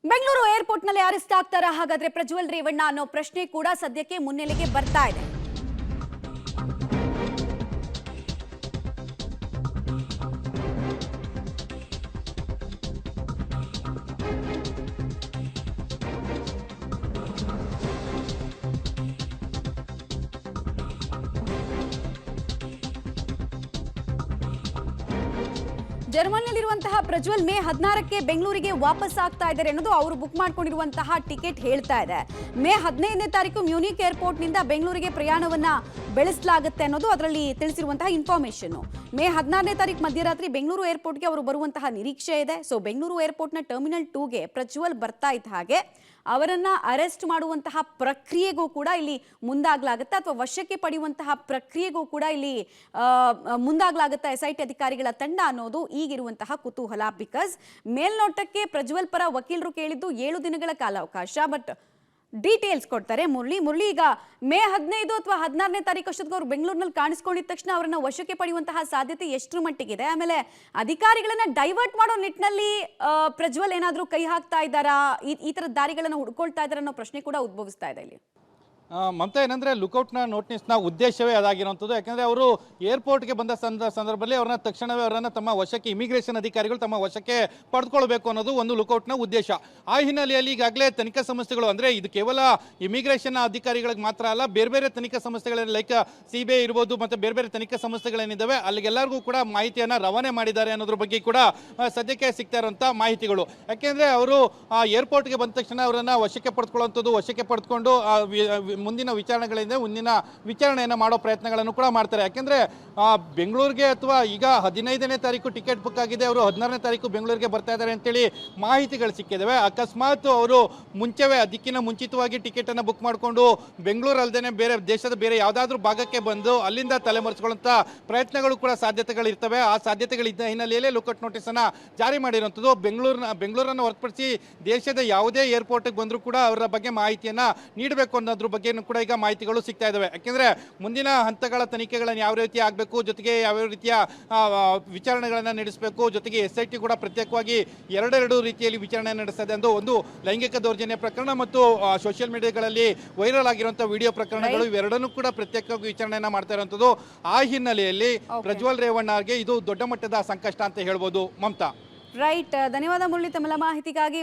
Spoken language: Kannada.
ಬೆಂಗಳೂರು ಏರ್ಪೋರ್ಟ್ ನಲ್ಲಿ ಅರೆಸ್ಟ್ ಆಗ್ತಾರಾ ಹಾಗಾದ್ರೆ ಪ್ರಜ್ವಲ್ ರೇವಣ್ಣ ಅನ್ನೋ ಪ್ರಶ್ನೆ ಕೂಡ ಸದ್ಯಕ್ಕೆ ಮುನ್ನೆಲೆಗೆ ಬರ್ತಾ ಇದೆ. ಜರ್ಮನಿಯಲ್ಲಿರುವಂತಹ ಪ್ರಜ್ವಲ್ ಮೇ 16ಕ್ಕೆ ಬೆಂಗಳೂರಿಗೆ ವಾಪಸ್ ಆಗ್ತಾ ಇದ್ದಾರೆ ಅನ್ನೋದು ಅವರು ಬುಕ್ ಮಾಡ್ಕೊಂಡಿರುವಂತಹ ಟಿಕೆಟ್ ಹೇಳ್ತಾ ಇದೆ. ಮೇ 15ನೇ ತಾರೀಕು ಮ್ಯೂನಿಕ್ ಏರ್ಪೋರ್ಟ್ ನಿಂದ ಬೆಂಗಳೂರಿಗೆ ಪ್ರಯಾಣವನ್ನ ಬೆಳೆಸಲಾಗುತ್ತೆ ಅನ್ನೋದು ಅದರಲ್ಲಿ ತಿಳಿಸಿರುವಂತಹ ಇನ್ಫಾರ್ಮೇಶನ್. ಮೇ 16ನೇ ತಾರೀಕು ಮಧ್ಯರಾತ್ರಿ ಬೆಂಗಳೂರು ಏರ್ಪೋರ್ಟ್ಗೆ ಅವರು ಬರುವಂತಹ ನಿರೀಕ್ಷೆ ಇದೆ. ಸೊ ಬೆಂಗಳೂರು ಏರ್ಪೋರ್ಟ್ನ ಟರ್ಮಿನಲ್ 2ಗೆ ಪ್ರಜ್ವಲ್ ಬರ್ತಾ ಇದ್ದ ಹಾಗೆ ಅವರನ್ನ ಅರೆಸ್ಟ್ ಮಾಡುವಂತಹ ಪ್ರಕ್ರಿಯೆಗೂ ಕೂಡ ಇಲ್ಲಿ ಮುಂದಾಗಲಾಗುತ್ತೆ ಅಥವಾ ವಶಕ್ಕೆ ಪಡೆಯುವಂತಹ ಪ್ರಕ್ರಿಯೆಗೂ ಕೂಡ ಇಲ್ಲಿ ಮುಂದಾಗಲಾಗುತ್ತೆ SIT ಅಧಿಕಾರಿಗಳ ತಂಡ ಅನ್ನೋದು ಈಗಿರುವಂತಹ ಕುತೂಹಲ. ಬಿಕಾಸ್ ಮೇಲ್ನೋಟಕ್ಕೆ ಪ್ರಜ್ವಲ್ ಪರ ವಕೀಲರು ಕೇಳಿದ್ದು 7 ದಿನಗಳ ಕಾಲಾವಕಾಶ. ಬಟ್ ಡೀಟೇಲ್ಸ್ ಕೊಡ್ತಾರೆ ಮುರಳಿ. ಈಗ ಮೇ 15 ಅಥವಾ 16ನೇ ತಾರೀಕು ಅಷ್ಟೊತ್ತಿಗೆ ಅವರು ಬೆಂಗಳೂರಿನಲ್ಲಿ ಕಾಣಿಸ್ಕೊಂಡಿದ ತಕ್ಷಣ ಅವರನ್ನ ವಶಕ್ಕೆ ಪಡೆಯುವಂತಹ ಸಾಧ್ಯತೆ ಎಷ್ಟರ ಮಟ್ಟಿಗಿದೆ? ಆಮೇಲೆ ಅಧಿಕಾರಿಗಳನ್ನ ಡೈವರ್ಟ್ ಮಾಡೋ ನಿಟ್ಟಿನಲ್ಲಿ ಪ್ರಜ್ವಲ್ ಏನಾದರೂ ಕೈ ಹಾಕ್ತಾ ಇದ್ದಾರಾ, ಈ ತರದ ದಾರಿಗಳನ್ನ ಹುಡ್ಕೊಳ್ತಾ ಇದ್ದಾರಾ ಅನ್ನೋ ಪ್ರಶ್ನೆ ಕೂಡ ಉದ್ಭವಿಸ್ತಾ ಇದೆ ಇಲ್ಲಿ. ಮಮತಾ, ಏನಂದರೆ ಲುಕೌಟ್ನ ನೋಟಿಸ್ನ ಉದ್ದೇಶವೇ ಅದಾಗಿರುವಂಥದ್ದು. ಯಾಕೆಂದರೆ ಅವರು ಏರ್ಪೋರ್ಟ್ಗೆ ಬಂದ ಸಂದರ್ಭದಲ್ಲಿ ಅವ್ರನ್ನ ತಕ್ಷಣವೇ ಅವರನ್ನು ತಮ್ಮ ವಶಕ್ಕೆ ಇಮಿಗ್ರೇಷನ್ ಅಧಿಕಾರಿಗಳು ತಮ್ಮ ವಶಕ್ಕೆ ಪಡೆದುಕೊಳ್ಬೇಕು ಅನ್ನೋದು ಒಂದು ಲುಕೌಟ್ನ ಉದ್ದೇಶ. ಆ ಹಿನ್ನೆಲೆಯಲ್ಲಿ ಈಗಾಗಲೇ ತನಿಖಾ ಸಂಸ್ಥೆಗಳು, ಅಂದರೆ ಇದು ಕೇವಲ ಇಮಿಗ್ರೇಷನ್ ಅಧಿಕಾರಿಗಳಿಗೆ ಮಾತ್ರ ಅಲ್ಲ, ಬೇರೆ ಬೇರೆ ತನಿಖಾ ಸಂಸ್ಥೆಗಳಲ್ಲಿ ಲೈಕ್ CBI ಇರ್ಬೋದು ಮತ್ತು ಬೇರೆ ಬೇರೆ ತನಿಖಾ ಸಂಸ್ಥೆಗಳೇನಿದ್ದಾವೆ ಅಲ್ಲಿಗೆಲ್ಲರಿಗೂ ಕೂಡ ಮಾಹಿತಿಯನ್ನು ರವಾನೆ ಮಾಡಿದ್ದಾರೆ ಅನ್ನೋದ್ರ ಬಗ್ಗೆ ಕೂಡ ಸದ್ಯಕ್ಕೆ ಸಿಗ್ತಾ ಇರುವಂಥ ಮಾಹಿತಿಗಳು. ಯಾಕೆಂದರೆ ಅವರು ಏರ್ಪೋರ್ಟ್ಗೆ ಬಂದ ತಕ್ಷಣ ಅವರನ್ನು ವಶಕ್ಕೆ ಪಡೆದುಕೊಳ್ಳುವಂಥದ್ದು, ವಶಕ್ಕೆ ಪಡೆದುಕೊಂಡು ಮುಂದಿನ ವಿಚಾರಣೆಯನ್ನು ಮಾಡೋ ಪ್ರಯತ್ನಗಳನ್ನು ಕೂಡ ಮಾಡ್ತಾರೆ. ಯಾಕೆಂದರೆ ಬೆಂಗಳೂರಿಗೆ ಅಥವಾ ಈಗ 15ನೇ ತಾರೀಕು ಟಿಕೆಟ್ ಬುಕ್ ಆಗಿದೆ, ಅವರು 16ನೇ ತಾರೀಕು ಬೆಂಗಳೂರಿಗೆ ಬರ್ತಾ ಇದ್ದಾರೆ ಅಂತೇಳಿ ಮಾಹಿತಿಗಳು ಸಿಕ್ಕಿದ್ದಾವೆ. ಅಕಸ್ಮಾತ್ ಅವರು ಅದಕ್ಕಿಂತ ಮುಂಚಿತವಾಗಿ ಟಿಕೆಟನ್ನು ಬುಕ್ ಮಾಡಿಕೊಂಡು ಬೆಂಗಳೂರು ಅಲ್ಲದೆ ಬೇರೆ ದೇಶದ ಬೇರೆ ಯಾವುದಾದ್ರೂ ಭಾಗಕ್ಕೆ ಬಂದು ಅಲ್ಲಿಂದ ತಲೆಮರೆಸಿಕೊಳ್ಳುವಂಥ ಪ್ರಯತ್ನಗಳು ಕೂಡ ಸಾಧ್ಯತೆಗಳಿರ್ತವೆ. ಆ ಸಾಧ್ಯತೆಗಳಿದ್ದ ಹಿನ್ನೆಲೆಯಲ್ಲೇ ಲುಕೌಟ್ ನೋಟಿಸನ್ನು ಜಾರಿ ಮಾಡಿರುವಂಥದ್ದು. ಬೆಂಗಳೂರನ್ನು ಹೊರತುಪಡಿಸಿ ದೇಶದ ಯಾವುದೇ ಏರ್ಪೋರ್ಟ್ಗೆ ಬಂದರೂ ಕೂಡ ಅವರ ಬಗ್ಗೆ ಮಾಹಿತಿಯನ್ನು ನೀಡಬೇಕು ಅನ್ನೋದ್ರ ಬಗ್ಗೆ ಕೂಡ ಈಗ ಮಾಹಿತಿಗಳು ಸಿಗ್ತಾ ಇದ್ದಾವೆ. ಯಾಕೆಂದರೆ ಮುಂದಿನ ಹಂತಗಳ ತನಿಖೆಗಳನ್ನು ಯಾವ ರೀತಿ ಆಗಬೇಕು, ಜೊತೆಗೆ ಯಾವ್ಯಾವ ರೀತಿಯ ವಿಚಾರಣೆಗಳನ್ನು ನಡೆಸಬೇಕು, ಜೊತೆಗೆ SIT ಕೂಡ ಪ್ರತ್ಯೇಕವಾಗಿ ಎರಡೆರಡು ರೀತಿಯಲ್ಲಿ ವಿಚಾರಣೆ ನಡೆಸ್ತದೆ ಎಂದು ಒಂದು ಲೈಂಗಿಕ ದೌರ್ಜನ್ಯ ಪ್ರಕರಣ ಮತ್ತು ಸೋಷಿಯಲ್ ಮೀಡಿಯಾಗಳಲ್ಲಿ ವೈರಲ್ ಆಗಿರುವಂಥ ವಿಡಿಯೋ ಪ್ರಕರಣಗಳು ಇವೆರಡನ್ನೂ ಕೂಡ ಪ್ರತ್ಯೇಕವಾಗಿ ವಿಚಾರಣೆಯನ್ನು ಮಾಡ್ತಾ ಇರುವಂಥದ್ದು. ಆ ಹಿನ್ನೆಲೆಯಲ್ಲಿ ಪ್ರಜ್ವಲ್ ರೇವಣ್ಣಗೆ ಇದು ದೊಡ್ಡ ಮಟ್ಟದ ಸಂಕಷ್ಟ ಅಂತ ಹೇಳ್ಬೋದು. ಮಮತಾ, ರೈಟ್. ಧನ್ಯವಾದ ಮುರಳಿ ತಮ್ಮ ಮಾಹಿತಿಗಾಗಿ.